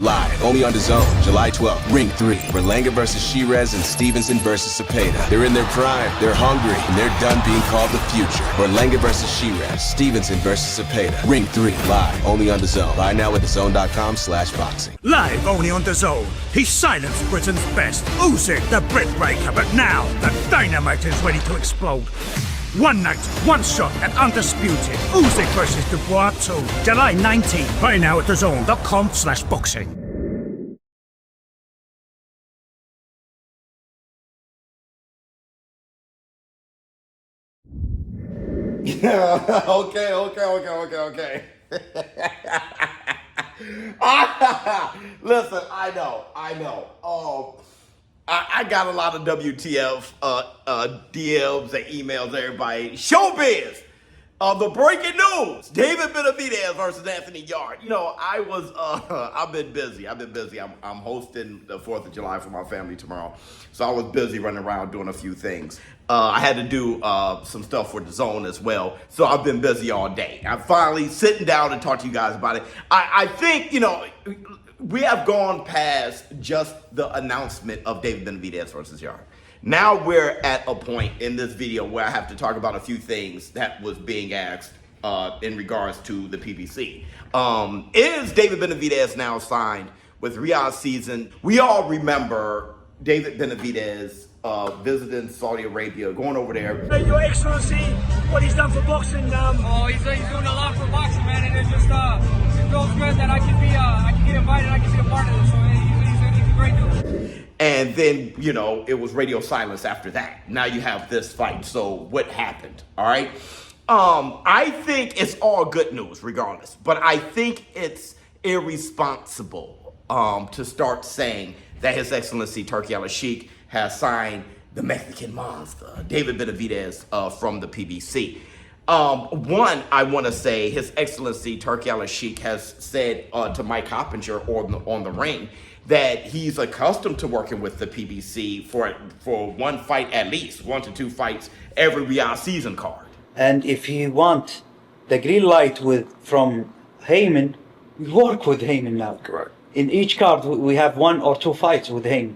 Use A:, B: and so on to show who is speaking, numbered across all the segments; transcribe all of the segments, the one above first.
A: Live, only on DAZN, July 12th. Ring 3, Berlanga versus Shiraz and Stevenson versus Cepeda. They're in their prime, they're hungry, and they're done being called the future. Berlanga versus Shiraz, Stevenson versus Cepeda. Ring 3, live, only on DAZN. Buy now at DAZN.com/boxing.
B: Live only on DAZN. He silenced Britain's best. Usyk, the Brit breaker, but now the dynamite is ready to explode. One night, one shot, and undisputed. Usyk versus Dubois 2, July 19th. Buy now at DAZN.com/boxing.
C: Yeah, okay. Listen, I know. I got a lot of WTF DMs and emails, everybody. ShowBizz, the breaking news: David Benavidez versus Anthony Yarde. You know, I've been busy. I'm hosting the 4th of July for my family tomorrow, so I was busy running around doing a few things. I had to do some stuff for DAZN as well, so I've been busy all day. I'm finally sitting down and talk to you guys about it. I think, you know, we have gone past just the announcement of David Benavidez versus Yarde. Now we're at a point in this video where I have to talk about a few things that was being asked in regards to the PBC. Is David Benavidez now signed with DAZN? We all remember David Benavidez visiting Saudi Arabia, going over there.
B: Hey, Your Excellency, what he's done for boxing.
D: He's doing a lot for boxing, man, and it feels good that I can get invited, I can be a part of this. So he's a great dude.
C: And then, you know, it was radio silence after that. Now you have this fight. So what happened? All right. I think it's all good news regardless, but I think it's irresponsible to start saying that His Excellency Turki Al-Sheikh has signed the Mexican monster, David Benavidez, from the PBC. One, I want to say His Excellency Turki Al-Sheikh has said to Mike Hoppinger on the ring that he's accustomed to working with the PBC for one fight, at least 1 to 2 fights every Riyadh season card.
E: And if you want the green light from Heyman, we work with Heyman now.
C: Correct.
E: In each card, we have 1 or 2 fights with Heyman.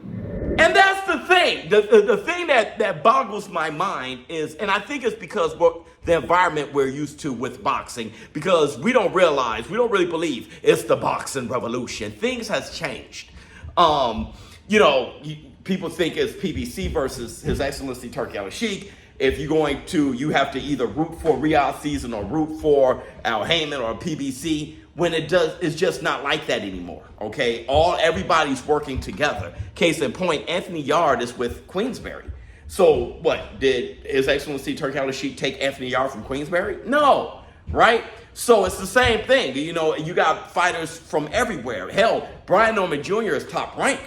C: And that's the thing. The thing that boggles my mind is, and I think it's because the environment we're used to with boxing, because we don't really believe it's the boxing revolution. Things has changed. You know, people think it's PBC versus His Excellency Turki Al-Sheikh. If you're going to, you have to either root for Riyadh season or root for Al Heyman or PBC. When it's just not like that anymore. Okay, everybody's working together. Case in point, Anthony Yarde is with Queensberry. So what, did His Excellency Turki Al-Sheikh take Anthony Yarde from Queensberry? No, right? So it's the same thing. You know, you got fighters from everywhere. Hell, Brian Norman Jr. is top ranked,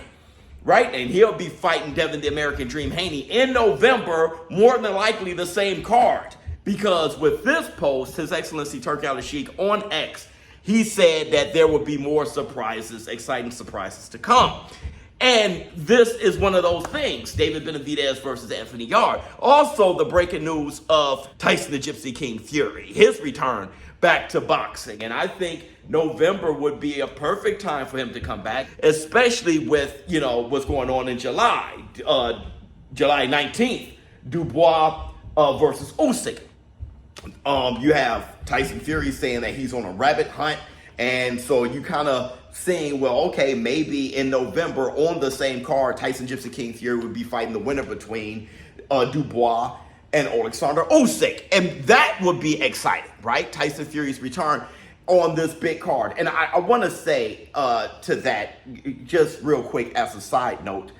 C: right? And he'll be fighting Devin the American Dream Haney in November, more than likely the same card. Because with this post, His Excellency Turki Al-Sheikh on X, he said that there would be more surprises, exciting surprises to come. And this is one of those things, David Benavidez versus Anthony Yarde. Also, the breaking news of Tyson the Gypsy King Fury, his return back to boxing. And I think November would be a perfect time for him to come back, especially with, you know, what's going on in July. July 19th, Dubois versus Usyk. You have Tyson Fury saying that he's on a rabbit hunt. And so you kind of saying, well, okay, maybe in November on the same card, Tyson Gypsy King Fury would be fighting the winner between Dubois and Alexander Usyk. And that would be exciting, right? Tyson Fury's return on this big card. And I want to say to that, just real quick as a side note,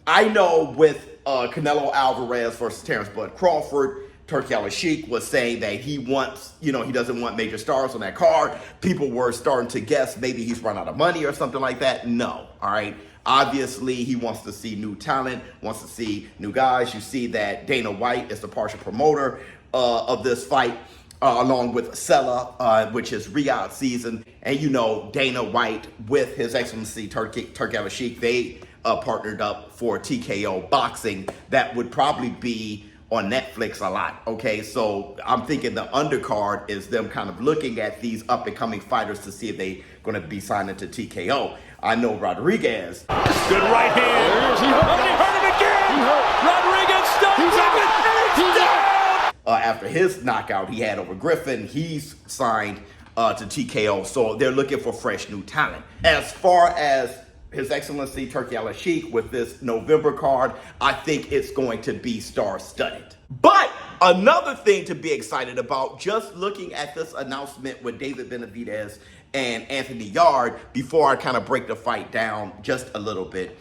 C: I know with Canelo Alvarez versus Terrence Bud Crawford, Turki Al-Sheikh was saying that he wants, you know, he doesn't want major stars on that card. People were starting to guess maybe he's run out of money or something like that. No, all right. Obviously, he wants to see new talent, wants to see new guys. You see that Dana White is the partial promoter of this fight, along with Sella, which is Riyadh season. And you know, Dana White with His Excellency Turki Al-Sheikh, they partnered up for TKO Boxing. That would probably be on Netflix a lot, okay? So I'm thinking the undercard is them kind of looking at these up-and-coming fighters to see if they're going to be signed into TKO. I know Rodriguez.
F: Good right hand. He hurt him again. Rodriguez stuck with it. He's down.
C: After his knockout he had over Griffin, he's signed to TKO. So they're looking for fresh new talent. As far as His Excellency Turki Al-Sheikh with this November card, I think it's going to be star-studded. But another thing to be excited about, just looking at this announcement with David Benavidez and Anthony Yarde, before I kind of break the fight down just a little bit,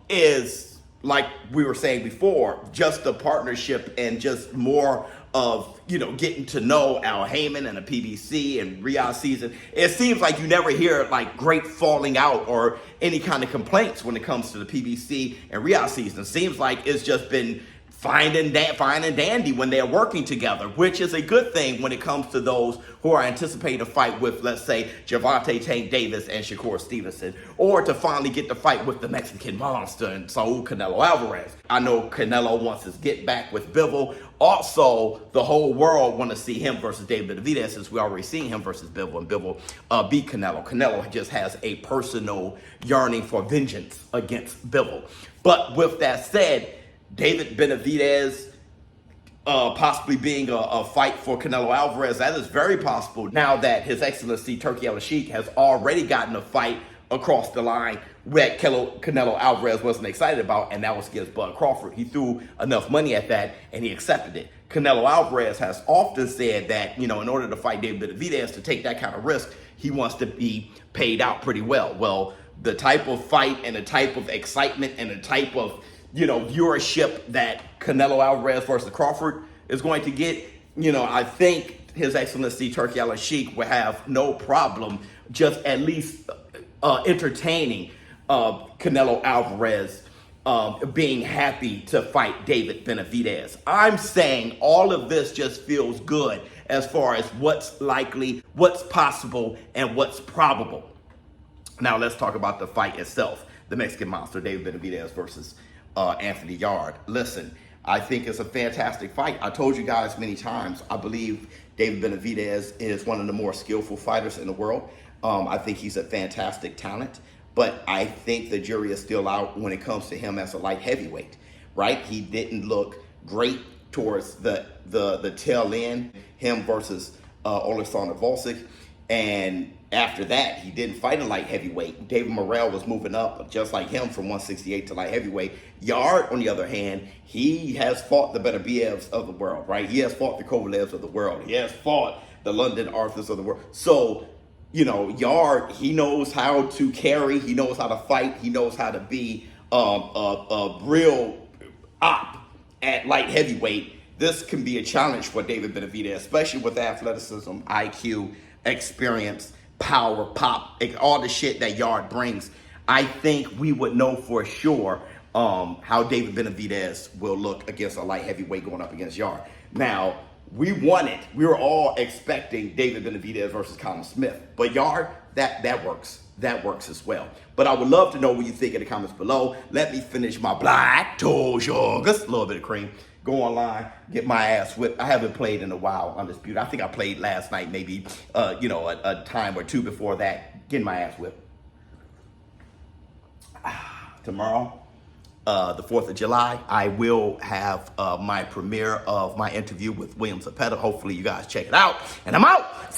C: is, like we were saying before, just the partnership and just more of, you know, getting to know Al Heyman and the PBC and Riyadh season. It seems like you never hear like great falling out or any kind of complaints when it comes to the PBC and Riyadh season. It seems like it's just been fine and dandy when they're working together, which is a good thing when it comes to those who are anticipating a fight with, let's say, Gervonta Tank Davis and Shakur Stevenson, or to finally get the fight with the Mexican monster and Saul Canelo Alvarez. I know Canelo wants his get back with Bivol. Also, the whole world want to see him versus David Benavidez, since we already seen him versus Bivol, and Bivol beat Canelo. Canelo just has a personal yearning for vengeance against Bivol. But with that said, David Benavidez possibly being a fight for Canelo Alvarez, that is very possible now that His Excellency Turki Al-Sheikh has already gotten a fight across the line that Canelo Alvarez wasn't excited about, and that was against Bud Crawford. He threw enough money at that, and he accepted it. Canelo Alvarez has often said that, you know, in order to fight David Benavidez, to take that kind of risk, he wants to be paid out pretty well. Well, the type of fight and the type of excitement and the type of, you know, viewership that Canelo Alvarez versus Crawford is going to get, you know, I think His Excellency Turki Al-Sheikh will have no problem just at least entertaining Canelo Alvarez being happy to fight David Benavidez. I'm saying all of this just feels good as far as what's likely, what's possible, and what's probable. Now let's talk about the fight itself. The Mexican monster, David Benavidez versus Anthony Yarde. Listen, I think it's a fantastic fight. I told you guys many times, I believe David Benavidez is one of the more skillful fighters in the world. I think he's a fantastic talent, but I think the jury is still out when it comes to him as a light heavyweight, right? He didn't look great towards the tail end, him versus Oleksandr Volcic, and after that, he didn't fight a light heavyweight. David Morrell was moving up just like him from 168 to light heavyweight. Yarde, on the other hand, he has fought the Benavidez of the world, right? He has fought the Kovalevs of the world. He has fought the London Arthurs of the world. So, you know, Yarde, he knows how to carry. He knows how to fight. He knows how to be a real op at light heavyweight. This can be a challenge for David Benavidez, especially with athleticism, IQ, experience, power, pop, all the shit that Yarde brings. I think we would know for sure how David Benavidez will look against a light heavyweight going up against Yarde. Now, we were all expecting David Benavidez versus Conor Smith, but Yarde, that works. That works as well. But I would love to know what you think in the comments below. Let me finish my black toe sugars, a little bit of cream. Go online, get my ass whipped. I haven't played in a while, Undisputed. I think I played last night, maybe, you know, a time or two before that, getting my ass whipped. Tomorrow, the 4th of July, I will have my premiere of my interview with William Zepeda. Hopefully you guys check it out. And I'm out.